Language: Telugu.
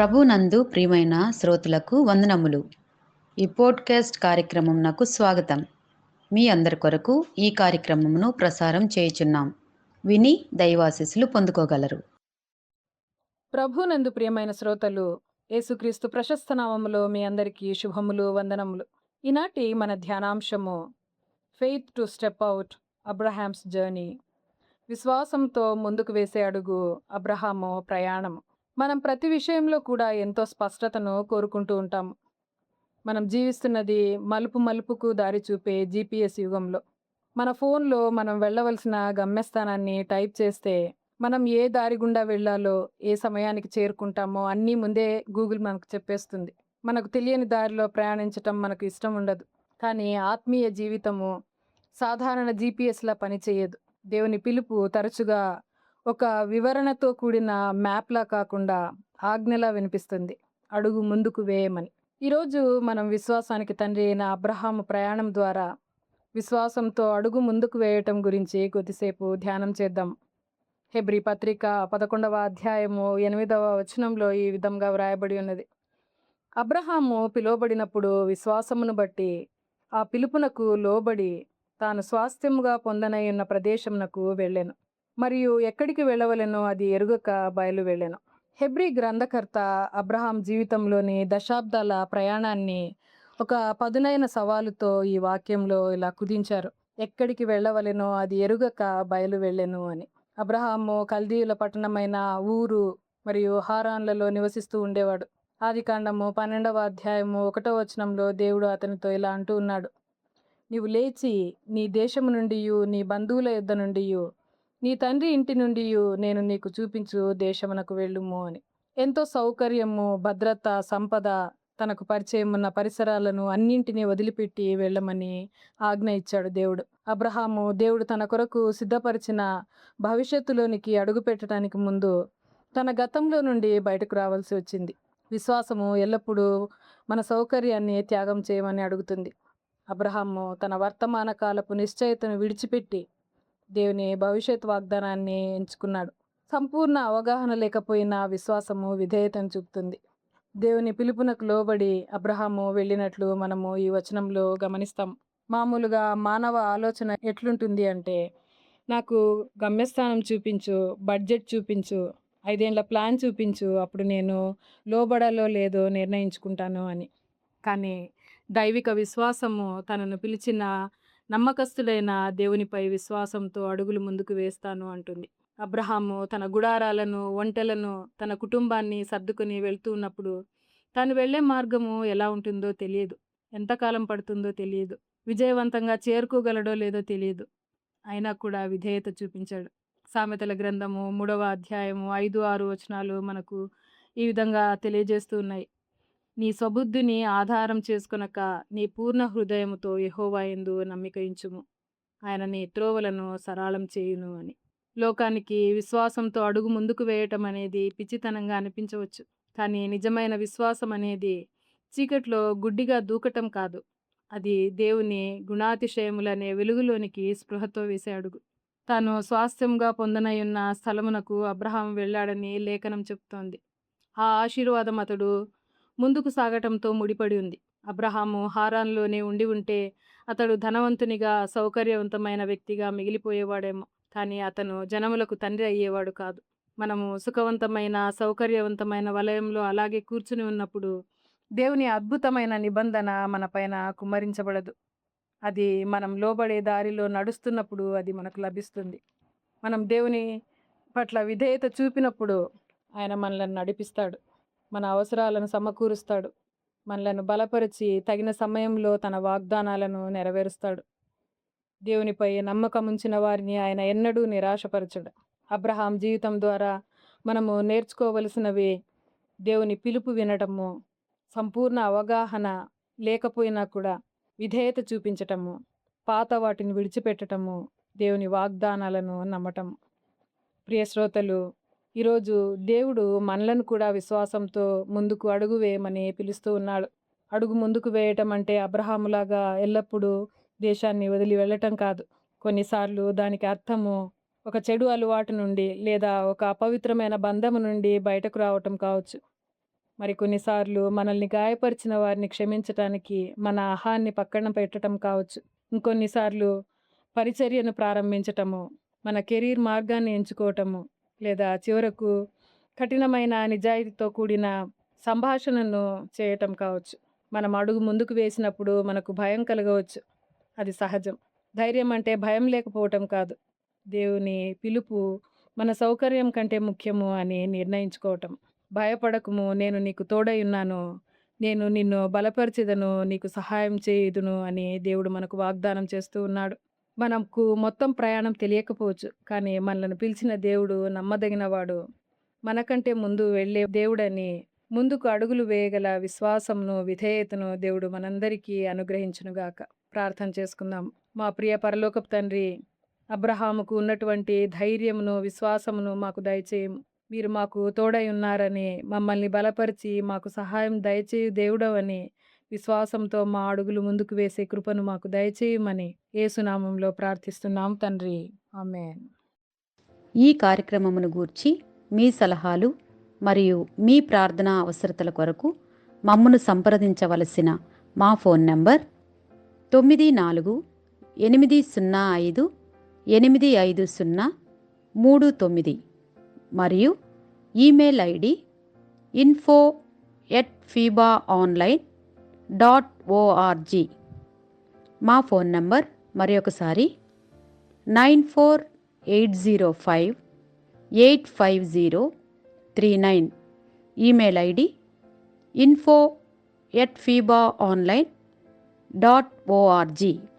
ప్రభునందు ప్రియమైన శ్రోతలకు వందనములు. ఈ పోడ్కాస్ట్ కార్యక్రమం నాకు స్వాగతం. మీ అందరి కొరకు ఈ కార్యక్రమమును ప్రసారం చేయుచున్నాం. విని దైవాశీస్సులు పొందుకోగలరు. ప్రభునందు ప్రియమైన శ్రోతలు, యేసుక్రీస్తు ప్రశస్త నామములో మీ అందరికీ శుభములు, వందనములు. ఈనాటి మన ధ్యానాంశము faith to step out Abraham's journey. విశ్వాసంతో ముందుకు వేసే అడుగు అబ్రహాము ప్రయాణము. మనం ప్రతి విషయంలో కూడా ఎంతో స్పష్టతను కోరుకుంటూ ఉంటాము. మనం జీవిస్తున్నది మలుపు మలుపుకు దారి చూపే GPS యుగంలో. మన ఫోన్లో మనం వెళ్ళవలసిన గమ్యస్థానాన్ని టైప్ చేస్తే మనం ఏ దారి గుండా వెళ్ళాలో, ఏ సమయానికి చేరుకుంటామో అన్నీ ముందే గూగుల్ మనకు చెప్పేస్తుంది. మనకు తెలియని దారిలో ప్రయాణించటం మనకు ఇష్టం ఉండదు. కానీ ఆత్మీయ జీవితము సాధారణ జీపీఎస్లా పనిచేయదు. దేవుని పిలుపు తరచుగా ఒక వివరణతో కూడిన మ్యాప్లా కాకుండా ఆజ్ఞలా వినిపిస్తుంది. అడుగు ముందుకు వేయమని. ఈరోజు మనం విశ్వాసానికి తండ్రి అయిన అబ్రహాము ప్రయాణం ద్వారా విశ్వాసంతో అడుగు ముందుకు వేయటం గురించి కొద్దిసేపు ధ్యానం చేద్దాం. హెబ్రీ పత్రిక 11వ అధ్యాయము 8వ వచనంలో ఈ విధంగా వ్రాయబడి ఉన్నది. అబ్రహాము పిలువబడినప్పుడు విశ్వాసమును బట్టి ఆ పిలుపునకు లోబడి తాను స్వాస్థ్యముగా పొందనై ఉన్న ప్రదేశమునకు వెళ్ళెను. మరియు ఎక్కడికి వెళ్ళవలెనో అది ఎరుగక బయలు వెళ్ళెను. హెబ్రీ గ్రంథకర్త అబ్రహాం జీవితంలోని దశాబ్దాల ప్రయాణాన్ని ఒక పదునైన సవాలుతో ఈ వాక్యంలో ఇలా కుదించారు. ఎక్కడికి వెళ్ళవలెనో అది ఎరుగక బయలు వెళ్ళెను అని. అబ్రహాము కల్దీయుల పట్టణమైన ఊరు మరియు హారాన్లలో నివసిస్తూ ఉండేవాడు. ఆదికాండము 12వ అధ్యాయము 1వ వచనంలో దేవుడు అతనితో ఇలా అంటూ ఉన్నాడు: నీవు లేచి నీ దేశము నుండియు నీ బంధువుల యొద్ద నుండియు నీ తండ్రి ఇంటి నుండి నేను నీకు చూపించు దేశమునకు వెళ్ళుము అని. ఎంతో సౌకర్యము, భద్రత, సంపద, తనకు పరిచయం ఉన్న పరిసరాలను అన్నింటినీ వదిలిపెట్టి వెళ్ళమని ఆజ్ఞ ఇచ్చాడు దేవుడు. అబ్రహాము దేవుడు తన కొరకు సిద్ధపరిచిన భవిష్యత్తులోనికి అడుగు పెట్టడానికి ముందు తన గతంలో నుండి బయటకు రావాల్సి వచ్చింది. విశ్వాసము ఎల్లప్పుడూ మన సౌకర్యాన్ని త్యాగం చేయమని అడుగుతుంది. అబ్రహాము తన వర్తమాన కాలపు నిశ్చయతను విడిచిపెట్టి దేవుని భవిష్యత్ వాగ్దానాన్ని ఎంచుకున్నాడు. సంపూర్ణ అవగాహన లేకపోయినా విశ్వాసము విధేయతను చూపుతుంది. దేవుని పిలుపునకు లోబడి అబ్రహాము వెళ్ళినట్లు మనము ఈ వచనంలో గమనిస్తాం. మామూలుగా మానవ ఆలోచన ఎట్లుంటుంది అంటే, నాకు గమ్యస్థానం చూపించు, బడ్జెట్ చూపించు, 5 ఏళ్ల ప్లాన్ చూపించు, అప్పుడు నేను లోబడాలో లేదో నిర్ణయించుకుంటాను అని. కానీ దైవిక విశ్వాసము తనను పిలిచిన నమ్మకస్తులైన దేవునిపై విశ్వాసంతో అడుగులు ముందుకు వేస్తాను అంటుంది. అబ్రహాము తన గుడారాలను, ఒంటెలను, తన కుటుంబాన్ని సర్దుకొని వెళ్తూ ఉన్నప్పుడు తాను వెళ్లే మార్గము ఎలా ఉంటుందో తెలియదు, ఎంతకాలం పడుతుందో తెలియదు, విజయవంతంగా చేరుకోగలడో లేదో తెలియదు. అయినా కూడా విధేయత చూపించాడు. సామెతల గ్రంథము 3వ అధ్యాయము 5-6 వచనాలు మనకు ఈ విధంగా తెలియజేస్తూ ఉన్నాయి: నీ స్వబుద్ధిని ఆధారం చేసుకొనక నీ పూర్ణ హృదయముతో యెహోవా యందు నమ్మిక ఉంచుము, ఆయన నీ త్రోవలను సరళం చేయును అని. లోకానికి విశ్వాసంతో అడుగు ముందుకు వేయటం అనేది పిచ్చితనంగా అనిపించవచ్చు. కానీ నిజమైన విశ్వాసం అనేది చీకట్లో గుడ్డిగా దూకటం కాదు. అది దేవుని గుణాతిశయములనే వెలుగులోనికి స్పృహతో వేసే అడుగు. తాను స్వాస్థ్యంగా పొందనయున్న స్థలమునకు అబ్రహాం వెళ్ళాడని లేఖనం చెప్తోంది. ఆ ఆశీర్వాదం అతడు ముందుకు సాగటంతో ముడిపడి ఉంది. అబ్రహాము హారాన్లోనే ఉండి ఉంటే అతడు ధనవంతునిగా, సౌకర్యవంతమైన వ్యక్తిగా మిగిలిపోయేవాడేమో. కానీ అతను జనములకు తండ్రి అయ్యేవాడు కాదు. మనము సుఖవంతమైన, సౌకర్యవంతమైన వలయంలో అలాగే కూర్చుని ఉన్నప్పుడు దేవుని అద్భుతమైన నిబంధన మన పైన కుమ్మరించబడదు. అది మనం లోబడే దారిలో నడుస్తున్నప్పుడు అది మనకు లభిస్తుంది. మనం దేవుని పట్ల విధేయత చూపినప్పుడు ఆయన మనల్ని నడిపిస్తాడు, మన అవసరాలను సమకూరుస్తాడు, మనలను బలపరిచి తగిన సమయంలో తన వాగ్దానాలను నెరవేరుస్తాడు. దేవునిపై నమ్మకం ఉంచిన వారిని ఆయన ఎన్నడూ నిరాశపరచడు. అబ్రహాం జీవితం ద్వారా మనము నేర్చుకోవలసినవి దేవుని పిలుపు వినటము, సంపూర్ణ అవగాహన లేకపోయినా కూడా విధేయత చూపించటము, పాత వాటిని విడిచిపెట్టటము, దేవుని వాగ్దానాలను నమ్మటం. ప్రియ శ్రోతలు, ఈరోజు దేవుడు మనలను కూడా విశ్వాసంతో ముందుకు అడుగు వేయమని పిలుస్తూ ఉన్నాడు. అడుగు ముందుకు వేయటం అంటే అబ్రహాములాగా ఎల్లప్పుడూ దేశాన్ని వదిలి వెళ్ళటం కాదు. కొన్నిసార్లు దానికి అర్థము ఒక చెడు అలవాటు నుండి లేదా ఒక అపవిత్రమైన బంధము నుండి బయటకు రావటం కావచ్చు. మరి కొన్నిసార్లు మనల్ని గాయపరిచిన వారిని క్షమించటానికి మన అహాన్ని పక్కన పెట్టడం కావచ్చు. ఇంకొన్నిసార్లు పరిచర్యను ప్రారంభించటము, మన కెరీర్ మార్గాన్ని ఎంచుకోవటము, లేదా చివరకు కఠినమైన నిజాయితీతో కూడిన సంభాషణను చేయటం కావచ్చు. మనం అడుగు ముందుకు వేసినప్పుడు మనకు భయం కలగవచ్చు. అది సహజం. ధైర్యం అంటే భయం లేకపోవటం కాదు. దేవుని పిలుపు మన సౌకర్యం కంటే ముఖ్యము అని నిర్ణయించుకోవటం. భయపడకుము, నేను నీకు తోడై ఉన్నాను. నేను నిన్ను బలపరిచెదను, నీకు సహాయం చేయుదును అని దేవుడు మనకు వాగ్దానం చేస్తూ ఉన్నాడు. మనకు మొత్తం ప్రయాణం తెలియకపోవచ్చు. కానీ మనలను పిలిచిన దేవుడు నమ్మదగినవాడు. మనకంటే ముందు వెళ్ళే దేవుడని, ముందుకు అడుగులు వేయగల విశ్వాసమును, విధేయతను దేవుడు మనందరికీ అనుగ్రహించునుగాక. ప్రార్థన చేసుకుందాం. మా ప్రియ పరలోకపు తండ్రి, అబ్రహాముకు ఉన్నటువంటి ధైర్యమును, విశ్వాసమును మాకు దయచేయము. మీరు మాకు తోడై ఉన్నారని, మమ్మల్ని బలపరిచి మాకు సహాయం దయచేయు దేవుడవని విశ్వాసంతో మా అడుగులు ముందుకు వేసే కృపను మాకు దయచేయమని యేసునామంలో ప్రార్థిస్తున్నాం తండ్రి. ఆమేన్. ఈ కార్యక్రమమును గూర్చి మీ సలహాలు మరియు మీ ప్రార్థనా అవసరతల కొరకు మమ్మను సంప్రదించవలసిన మా ఫోన్ నంబర్ 948585085039 మరియు ఈమెయిల్ ఐడి info@fibaonline.org. మా ఫోన్ నంబర్ మరొకసారి 9480585039. Email ID info@fibaonline.org.